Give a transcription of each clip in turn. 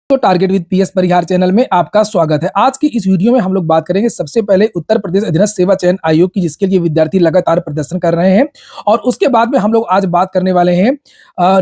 तो target with PS Parihar channel में आपका स्वागत है। आज की इस वीडियो में हम लोग बात करेंगे सबसे पहले उत्तर प्रदेश अधीनस्थ सेवा चयन आयोग की, जिसके लिए विद्यार्थी लगातार प्रदर्शन कर रहे हैं। और उसके बाद में हम लोग आज बात करने वाले हैं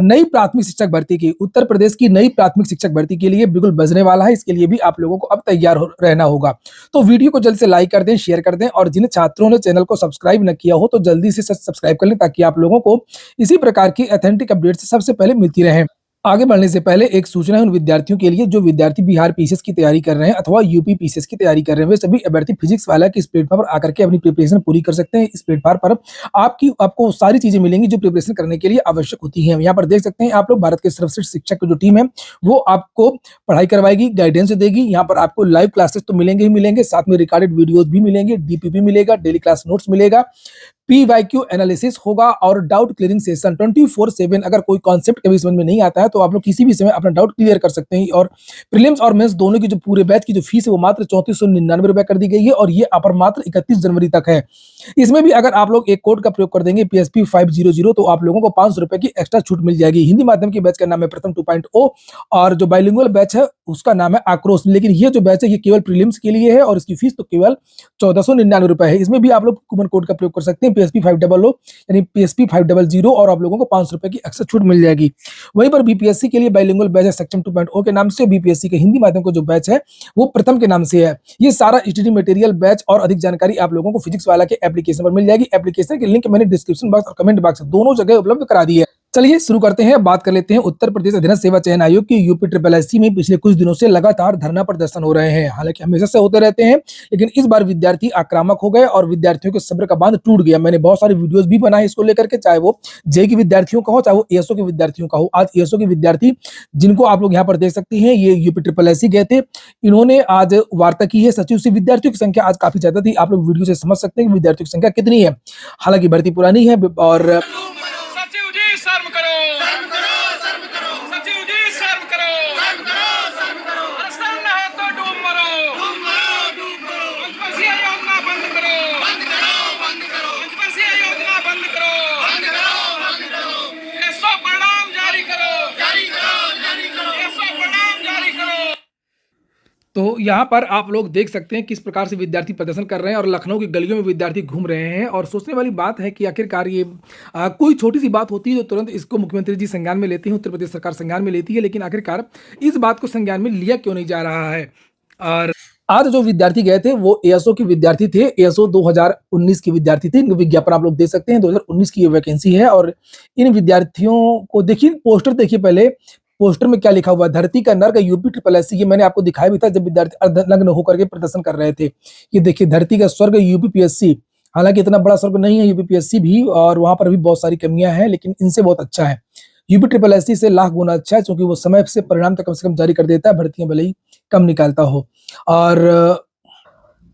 नई प्राथमिक शिक्षक भर्ती की। उत्तर प्रदेश की नई प्राथमिक शिक्षक भर्ती के लिए बिल्कुल बजने वाला है। इसके लिए भी आप लोगों को अब तैयार रहना होगा। तो वीडियो को जल्द से लाइक कर दें, शेयर कर दें, और जिन छात्रों ने चैनल को सब्सक्राइब न किया हो तो जल्दी से सब्सक्राइब कर लें, ताकि आप लोगों को इसी प्रकार की ऑथेंटिक अपडेट्स सबसे पहले मिलती रहे। आगे बढ़ने से पहले एक सूचना है उन विद्यार्थियों के लिए जो विद्यार्थी बिहार पीसीएस की तैयारी कर रहे हैं अथवा यूपी पीसीएस की तैयारी कर रहे हैं। वे सभी अभ्यर्थी फिजिक्स वाला के इस प्लेटफॉर्म पर आकर के अपनी प्रिपरेशन पूरी कर सकते हैं। इस प्लेटफॉर्म पर आपको सारी चीजें मिलेंगी जो प्रिपरेशन करने के लिए आवश्यक होती है। यहाँ पर देख सकते हैं आप लोग, भारत के सर्वश्रेष्ठ शिक्षक की जो टीम है वो आपको पढ़ाई करवाएगी, गाइडेंस देगी। यहाँ पर आपको लाइव क्लासेस तो मिलेंगे ही मिलेंगे, साथ में रिकॉर्डेड वीडियोज भी मिलेंगे, डीपीपी मिलेगा, डेली क्लास नोट्स मिलेगा, पीवाईक्यू एनालिसिस होगा और डाउट क्लियरिंग सेशन 24/7। अगर कोई कॉन्सेप्ट कभी समझ में नहीं आता है तो आप लोग किसी भी समय अपना डाउट क्लियर कर सकते हैं। और प्रीलिम्स और मेंस दोनों की जो पूरे बैच की जो फीस है वो मात्र 3499 रुपए कर दी गई है, और ये अपर मात्र 31 जनवरी तक है। इसमें भी अगर आप लोग एक कोड का प्रयोग कर देंगे PSP 500 तो आप लोगों को 500 रुपए की एक्स्ट्रा छूट मिल जाएगी। हिंदी माध्यम की बैच का नाम है प्रथम 2.0 और जो बाइलिंगुअल बैच है उसका नाम है आक्रोश। लेकिन ये जो बैच है ये केवल प्रीलिम्स के लिए है और इसकी फीस तो केवल 1499 रुपए है। इसमें भी आप लोग कूपन कोड का प्रयोग कर सकते हैं PSP 500 यानी PSP 500 और आप लोगों को 500 रुपए की एक्स्ट्रा छूट मिल जाएगी। वहीं पर बीपीएससी के लिए बाइलिंगुअल बैच है सेक्शन 2.0 के नाम से। बीपीएससी के हिंदी माध्यम का जो बैच है वो प्रथम के नाम से है। ये सारा स्टडी मटेरियल बैच और अधिक जानकारी आप लोगों को फिजिक्स वाला के एप्लीकेशन पर मिल जाएगी। एप्लीकेशन की लिंक मैंने डिस्क्रिप्शन बॉक्स और कमेंट बॉक्स दोनों जगह उपलब्ध करा दी है। चलिए शुरू करते हैं। बात कर लेते हैं उत्तर प्रदेश अधीनस्थ सेवा चयन आयोग की यूपी SSSC में पिछले कुछ दिनों से लगातार धरना प्रदर्शन हो रहे हैं। हालांकि हमेशा से होते रहते हैं, लेकिन इस बार विद्यार्थी आक्रामक हो गए और विद्यार्थियों के सब्र का बांध टूट गया। मैंने बहुत सारे वीडियोस भी बनाए इसको लेकर के, चाहे वो जेई के विद्यार्थियों का हो, चाहे वो एएसओ के विद्यार्थियों का हो। आज एएसओ के विद्यार्थी, जिनको आप लोग यहाँ पर देख सकते हैं, ये यूपी SSSC गए थे। इन्होंने आज वार्ता की है सचिव से। विद्यार्थियों की संख्या आज काफी ज्यादा थी। आप लोग वीडियो से समझ सकते हैं कि विद्यार्थियों की संख्या कितनी है। हालांकि भर्ती पुरानी है और तो यहाँ पर आप लोग देख सकते हैं किस प्रकार से विद्यार्थी प्रदर्शन कर रहे हैं और लखनऊ की गलियों में विद्यार्थी घूम रहे हैं। और सोचने वाली बात है कि आखिरकार ये कोई छोटी सी बात होती है तो तुरंत इसको मुख्यमंत्री जी संज्ञान में लेते हैं, उत्तर प्रदेश सरकार संज्ञान में लेती है, लेकिन आखिरकार इस बात को संज्ञान में लिया क्यों नहीं जा रहा है। और आज जो विद्यार्थी गए थे वो एएसओ के विद्यार्थी थे। एएसओ 2019 के विद्यार्थी थे। इनका विज्ञापन आप लोग देख सकते हैं, 2019 की ये वैकेंसी है। और इन विद्यार्थियों को देखिए, पोस्टर देखिए पहले। पोस्टर में क्या लिखा हुआ है? धरती का नर्क यूपी SSSC। ये मैंने आपको दिखाया भी था जब विद्यार्थी अर्धनग्न होकर के प्रदर्शन कर रहे थे। ये देखिए, धरती का स्वर्ग यूपी PSC। हालांकि इतना बड़ा स्वर्ग नहीं है यूपी PSC भी, और वहां पर भी बहुत सारी कमियां हैं, लेकिन इनसे बहुत अच्छा है। यूपी SSSC से लाख गुना अच्छा है, क्योंकि वो समय से परिणाम तक कम से कम जारी कर देता है, भर्तियां भले ही कम निकालता हो। और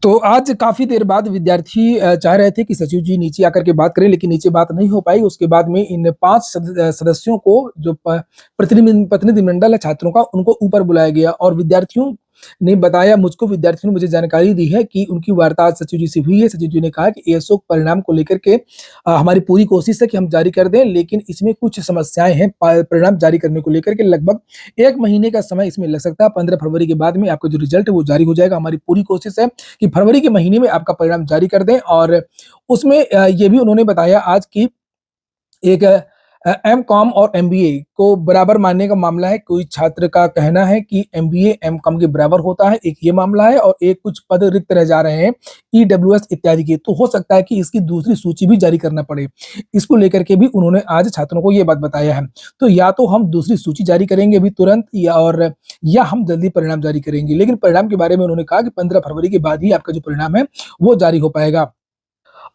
तो आज काफी देर बाद विद्यार्थी चाह रहे थे कि सचिव जी नीचे आकर के बात करें, लेकिन नीचे बात नहीं हो पाई। उसके बाद में इन 5 सदस्यों को, जो प्रतिनिधिमंडल है छात्रों का, उनको ऊपर बुलाया गया। और विद्यार्थियों ने बताया मुझको, विद्यार्थियों ने मुझे जानकारी दी है कि उनकी वार्ता आज सचिव जी से हुई है। सचिव जी ने कहा कि एएसओ परिणाम को लेकर के हमारी पूरी कोशिश है कि हम जारी कर दें, लेकिन इसमें कुछ समस्याएं हैं। परिणाम जारी करने को लेकर के लगभग 1 महीने का समय इसमें लग सकता है। 15 फरवरी के बाद में आपका जो रिजल्ट है वो जारी हो जाएगा। हमारी पूरी कोशिश है कि फरवरी के महीने में आपका परिणाम जारी कर दें। और उसमें ये भी उन्होंने बताया आज की एक एमकॉम और एमबीए को बराबर मानने का मामला है। कोई छात्र का कहना है कि एमबीए एमकॉम के बराबर होता है, एक ये मामला है। और एक कुछ पद रिक्त रह जा रहे हैं ईडब्ल्यूएस इत्यादि के, तो हो सकता है कि इसकी दूसरी सूची भी जारी करना पड़े। इसको लेकर के भी उन्होंने आज छात्रों को ये बात बताया है। तो या तो हम दूसरी सूची जारी करेंगे अभी तुरंत, या हम जल्दी परिणाम जारी करेंगे। लेकिन परिणाम के बारे में उन्होंने कहा कि 15 फरवरी के बाद ही आपका जो परिणाम है वो जारी हो पाएगा।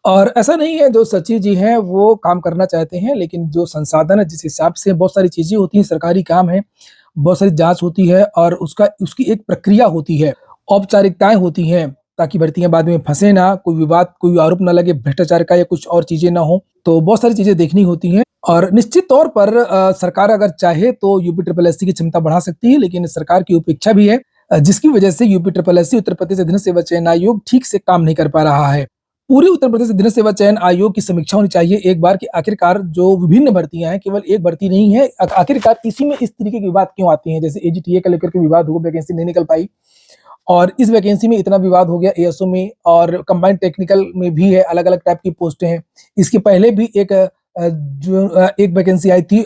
और ऐसा नहीं है, जो सचिव जी हैं वो काम करना चाहते हैं, लेकिन जो संसाधन है, जिस हिसाब से बहुत सारी चीजें होती हैं, सरकारी काम है, बहुत सारी जांच होती है और उसकी एक प्रक्रिया होती है, औपचारिकताएं होती हैं, ताकि भर्तियां बाद में फंसे ना, कोई विवाद, कोई आरोप ना लगे भ्रष्टाचार का या कुछ और चीजें ना हो। तो बहुत सारी चीजें देखनी होती हैं। और निश्चित तौर पर सरकार अगर चाहे तो यूपी SSSC की क्षमता बढ़ा सकती है, लेकिन सरकार की उपेक्षा भी है, जिसकी वजह से यूपी SSSC उत्तर प्रदेश अधीनस्थ सेवा चयन आयोग ठीक से काम नहीं कर पा रहा है। पूरे उत्तर प्रदेश दिनों सेवा चयन आयोग की समीक्षा होनी चाहिए एक बार कि आखिरकार जो विभिन्न भर्तियां हैं केवल एक भर्ती नहीं है, आखिरकार इसी में इस तरीके के विवाद क्यों आते हैं। जैसे एजीटीए का लेकर के विवाद हुआ, वैकेंसी नहीं निकल पाई और इस वैकेंसी में इतना विवाद हो गया एएसओ में, और कंबाइंड टेक्निकल में भी है, अलग अलग टाइप की पोस्टें हैं। इसके पहले भी एक वैकेंसी आई थी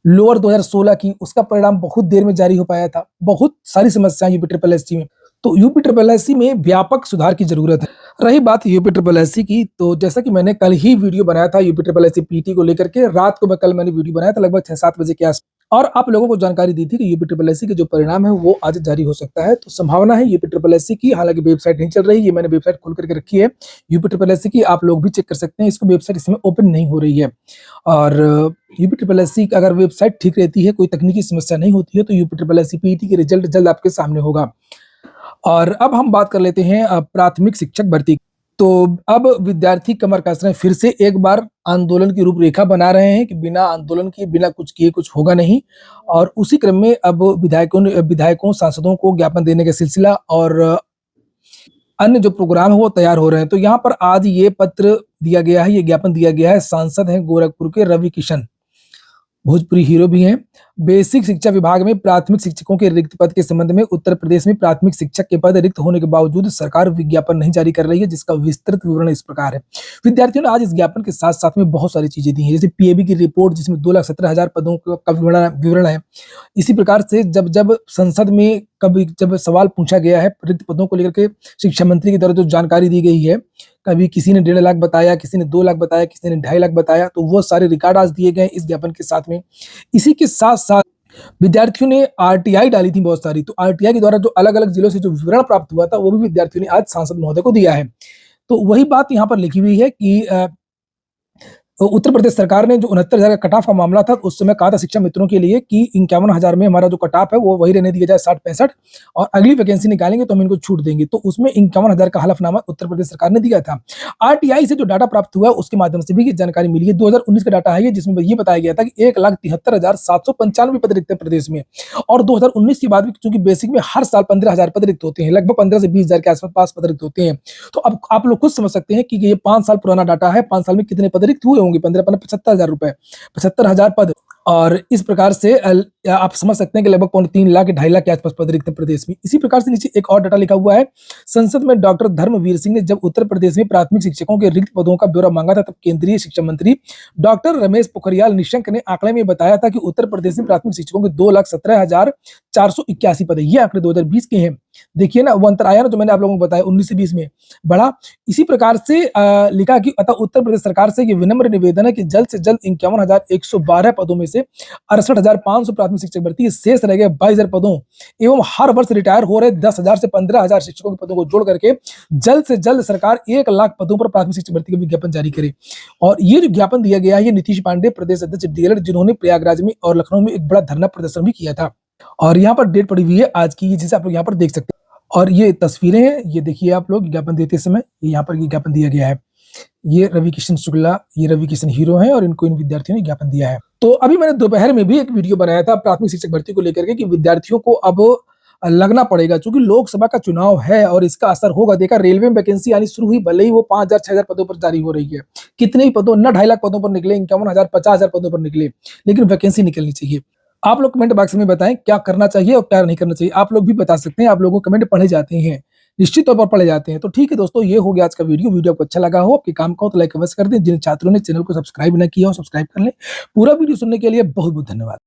लोअर 2016 की, उसका परिणाम बहुत देर में जारी हो पाया था। बहुत सारी समस्याएं यूपी ट्रिपल एससी में, तो यूपी ट्रिपल एससी में व्यापक सुधार की जरूरत है। रही बात यूपी ट्रिपल एससी की, तो जैसा कि मैंने कल ही वीडियो बनाया था यूपी ट्रिपल एससी पीटी को लेकर के, रात को कल मैंने वीडियो बनाया था लगभग 6-7 बजे के आस, और आप लोगों को जानकारी दी थी कि यूपी ट्रिपल एससी के जो परिणाम है वो आज जारी हो सकता है। तो संभावना है यूपी ट्रिपल एससी की, हालांकि वेबसाइट नहीं चल रही, ये मैंने वेबसाइट खोल करके रखी है यूपी ट्रिपल एससी की, आप लोग भी चेक कर सकते हैं, इसको वेबसाइट इसमें ओपन नहीं हो रही है। और यूपी ट्रिपल एससी की अगर वेबसाइट ठीक रहती है, कोई तकनीकी समस्या नहीं होती है, तो यूपी ट्रिपल एससी पीटी के रिजल्ट जल्द आपके सामने होगा। और अब हम बात कर लेते हैं प्राथमिक शिक्षक भर्ती। तो अब विद्यार्थी कमर कस रहे हैं, फिर से एक बार आंदोलन की रूपरेखा बना रहे हैं कि बिना आंदोलन किए, बिना कुछ किए कुछ होगा नहीं। और उसी क्रम में अब विधायकों सांसदों को ज्ञापन देने का सिलसिला और अन्य जो प्रोग्राम है वो तैयार हो रहे हैं। तो यहाँ पर आज ये पत्र दिया गया है, ये ज्ञापन दिया गया है। सांसद हैं गोरखपुर के रवि किशन, भोजपुरी हीरो भी हैं। बेसिक शिक्षा विभाग में प्राथमिक शिक्षकों के रिक्त पद के संबंध में उत्तर प्रदेश में प्राथमिक शिक्षक के पद रिक्त होने के बावजूद सरकार विज्ञापन नहीं जारी कर रही है, जिसका विस्तृत विवरण इस प्रकार है। विद्यार्थियों ने आज इस ज्ञापन के साथ साथ में बहुत सारी चीजें दी हैं, जैसे पीएबी की रिपोर्ट जिसमें 2,17,000 पदों का विवरण है। इसी प्रकार से जब जब संसद में कभी जब सवाल पूछा गया है रिक्त पदों को लेकर के, शिक्षा मंत्री की तरफ जो जानकारी दी गई है, कभी किसी ने 1.5 लाख बताया, किसी ने 2 लाख बताया, किसी ने 2.5 लाख बताया, तो वो सारे रिकॉर्ड आज दिए गए इस ज्ञापन के साथ में। इसी के साथ साथ विद्यार्थियों ने आरटीआई डाली थी बहुत सारी, तो आरटीआई के द्वारा जो अलग अलग जिलों से जो विवरण प्राप्त हुआ था वो भी विद्यार्थियों ने आज सांसद महोदय को दिया है। तो वही बात यहाँ पर लिखी हुई है कि तो उत्तर प्रदेश सरकार ने जो 69,000 का कट ऑफ का मामला था, उस समय कहा था शिक्षा मित्रों के लिए कि 51,000 में हमारा जो कट ऑफ है वो वही रहने दिया जाए 60-65, और अगली वैकेंसी निकालेंगे तो हम इनको छूट देंगे। तो उसमें 51,000 का हलफनामा उत्तर प्रदेश सरकार ने दिया था। आरटीआई से जो डाटा प्राप्त हुआ है उसके माध्यम से भी ये जानकारी मिली है। 2019 का डाटा है ये, जिसमें ये बताया गया था कि 1,73,795 पद रिक्त है प्रदेश में, और 2019 के बाद भी चूंकि बेसिक में हर साल 15,000 पद रिक्त होते हैं, लगभग 15 से 20,000 के आसपास पद रिक्त होते हैं। तो अब आप लोग खुद समझ सकते हैं कि ये 5 साल पुराना डाटा है, 5 साल में कितने पद रिक्त हुए होंगे। 15 75,000 रुपए, 75,000 पद, और इस प्रकार से आप समझ सकते हैं कि लगभग 3 लाख 2.5 लाख के आसपास पद रिक्त प्रदेश में। इसी प्रकार से नीचे एक और डाटा लिखा हुआ है, संसद में डॉक्टर धर्मवीर सिंह ने जब उत्तर प्रदेश में प्राथमिक शिक्षकों के रिक्त पदों का ब्यौरा मांगा था, तब केंद्रीय शिक्षा मंत्री डॉक्टर रमेश पोखरियाल निशंक ने आंकड़े में बताया था कि उत्तर प्रदेश में प्राथमिक शिक्षकों के 2,17,481 पद है। ये आंकड़े 2020 के हैं। देखिए ना, वो अंतर आया ना जो मैंने आप लोगों को बताया, 19 से 20 में बढ़ा। इसी प्रकार से लिखा कि अतः उत्तर प्रदेश सरकार से ये विनम्र निवेदन है कि जल्द से जल्द 51,112 पदों में से 68,500 प्राथमिक शिक्षक भर्ती, शेष रह गए 22,000 पदों एवं हर वर्ष रिटायर हो रहे 10,000 से 15,000 शिक्षकों के पदों को जोड़ करके जल्द से जल्द सरकार 1 लाख पदों पर प्राथमिक शिक्षक भर्ती का विज्ञापन जारी करे। और ये जो ज्ञापन दिया गया है, ये नीतीश पांडे प्रदेश अध्यक्ष डीएलएड, जिन्होंने प्रयागराज में और लखनऊ में एक बड़ा धरना प्रदर्शन भी किया था। और यहाँ पर डेट पड़ी हुई है आज की, जिसे आप लोग यहाँ पर देख सकते हैं। और ये तस्वीरें हैं, ये देखिए आप लोग ज्ञापन देते समय, यहाँ पर ज्ञापन दिया गया है। ये रवि किशन शुक्ला, ये रवि किशन हीरो हैं और इनको इन विद्यार्थियों ने ज्ञापन दिया है। तो अभी मैंने दोपहर में भी एक वीडियो बनाया था प्राथमिक शिक्षक भर्ती को लेकर के कि विद्यार्थियों को अब लगना पड़ेगा, क्योंकि लोकसभा का चुनाव है और इसका असर होगा। देखा, रेलवे में वैकेंसी आनी शुरू हुई, भले ही वो 5,000 6,000 पदों पर जारी हो रही है, कितने ही पदों, न 2.5 लाख पदों पर निकले, 51,000 50,000 पदों पर निकले, लेकिन वैकेंसी निकलनी चाहिए। आप लोग कमेंट बॉक्स में बताएं क्या करना चाहिए और क्या नहीं करना चाहिए। आप लोग भी बता सकते हैं, आप लोगों को कमेंट पढ़े जाते हैं, निश्चित तौर पर पढ़े जाते हैं। तो ठीक है दोस्तों, ये हो गया आज का वीडियो आपको अच्छा लगा हो, आपके काम का हो तो लाइक अवश्य कर दें। जिन छात्रों ने चैनल को सब्सक्राइब न किया हो, सब्सक्राइब कर लें। पूरा वीडियो सुनने के लिए बहुत बहुत धन्यवाद।